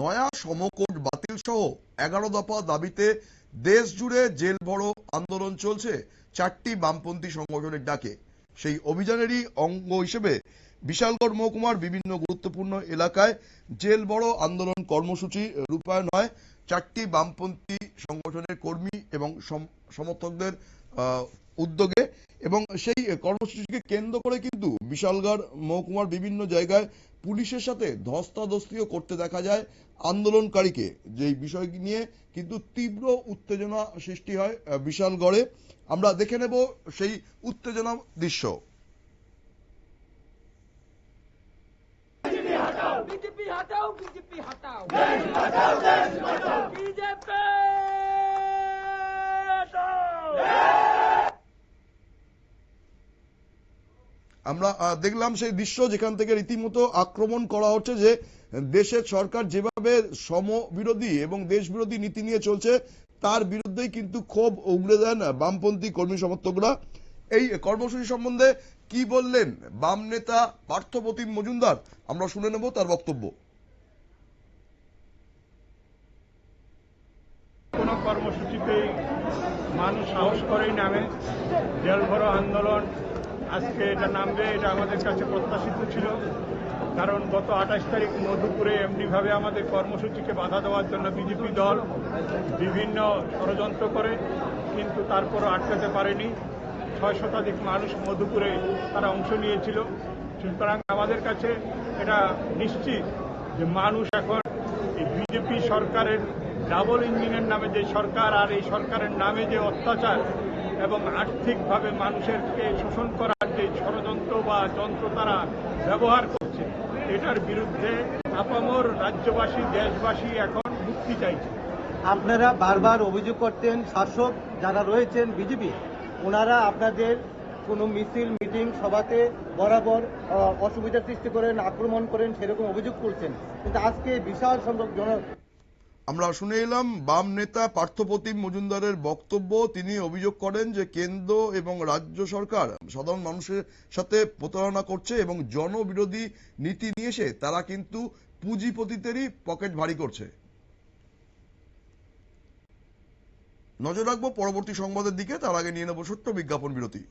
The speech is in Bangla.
নয়া সমকোট বাতিল সহ 11 দফা দাবিতে দেশ জুড়ে জেল ভরো আন্দোলন চলছে 4টি বামপন্থী সংগঠনের ডাকে। সেই অভিযানেরই অঙ্গ হিসেবে বিশালগড় মহকুমার বিভিন্ন গুরুত্বপূর্ণ এলাকায় জেল ভরো আন্দোলন কর্মসূচি রূপায়ণ হয় 4টি বামপন্থী সংগঠনের কর্মী এবং সমর্থকদের উদ্যোগে। এবং সেই কর্মসূচিকে কেন্দ্র করে কিন্তু বিশালগড় মহকুমার বিভিন্ন জায়গায় পুলিশের সাথে ধস্তাধস্তিও করতে দেখা যায় আন্দোলনকারীকে। যেই বিষয় নিয়ে কিন্তু তীব্র উত্তেজনা সৃষ্টি হয় বিশালগড়ে। আমরা দেখে নেব সেই উত্তেজনা দৃশ্য। बीजेपी हटाओ, बीजेपी हटाओ, बीजेपी আমরা দেখলাম সেই দৃশ্য যেখান থেকে রীতিমতো আক্রমণ করা হচ্ছে যে দেশের সরকার যেভাবে সমবিরোধী এবং দেশ বিরোধী নীতি নিয়ে চলছে তার বিরুদ্ধেই কিন্তু ক্ষোভ উগড়ে দেন বামপন্থী কর্মী সমর্থকরা। এই কর্মসূচি সম্বন্ধে কি বললেন বাম নেতা পার্থপ্রতিম মজুমদার, আমরা শুনে নেব তার বক্তব্য। কোন কর্মসূচিতে মানুষ সাহস করেই নামে, জেল ভরো আন্দোলন আজকে এটা নামবে, এটা আমাদের কাছে প্রত্যাশিত ছিল। কারণ গত 28 তারিখ মধুপুরে এমনিভাবে আমাদের কর্মসূচিকে বাধা দেওয়ার জন্য বিজেপি দল বিভিন্ন ষড়যন্ত্র করে, কিন্তু তারপরও আটকাতে পারেনি। 6 শতাধিক মানুষ মধুপুরে তারা অংশ নিয়েছিল। সুতরাং আমাদের কাছে এটা নিশ্চিত যে মানুষ এখন এই বিজেপি সরকারের ডাবল ইঞ্জিনের নামে যে সরকার আর এই সরকারের নামে যে অত্যাচার এবং আর্থিকভাবে মানুষেরকে শোষণ করার যে ষড়যন্ত্র বা যন্ত্র তারা ব্যবহার করছে, এটার বিরুদ্ধে আপামর রাজ্যবাসী দেশবাসী এখন মুক্তি চাইছে। আপনারা বারবার অভিযোগ করতেন শাসক যারা রয়েছেন বিজেপি, ওনারা আপনাদের কোনো মিছিল মিটিং সভাতে বরাবর অসুবিধার সৃষ্টি করেন, আক্রমণ করেন, সেরকম অভিযোগ করছেন। কিন্তু আজকে বিশাল সংখ্যক আমরা শুনে এলাম বাম নেতা পার্থপ্রতিম মজুমদারের বক্তব্য। তিনি অভিযোগ করেন যে কেন্দ্র এবং রাজ্য সরকার সাধারণ মানুষের সাথে প্রতারণা করছে এবং জনবিরোধী নীতি নিয়ে এসে তারা কিন্তু পুঁজিপতিদেরই পকেট ভারী করছে। নজর রাখবো পরবর্তী সংবাদের দিকে, তার আগে নিয়ে নেব ছোট্ট বিজ্ঞাপন বিরতি।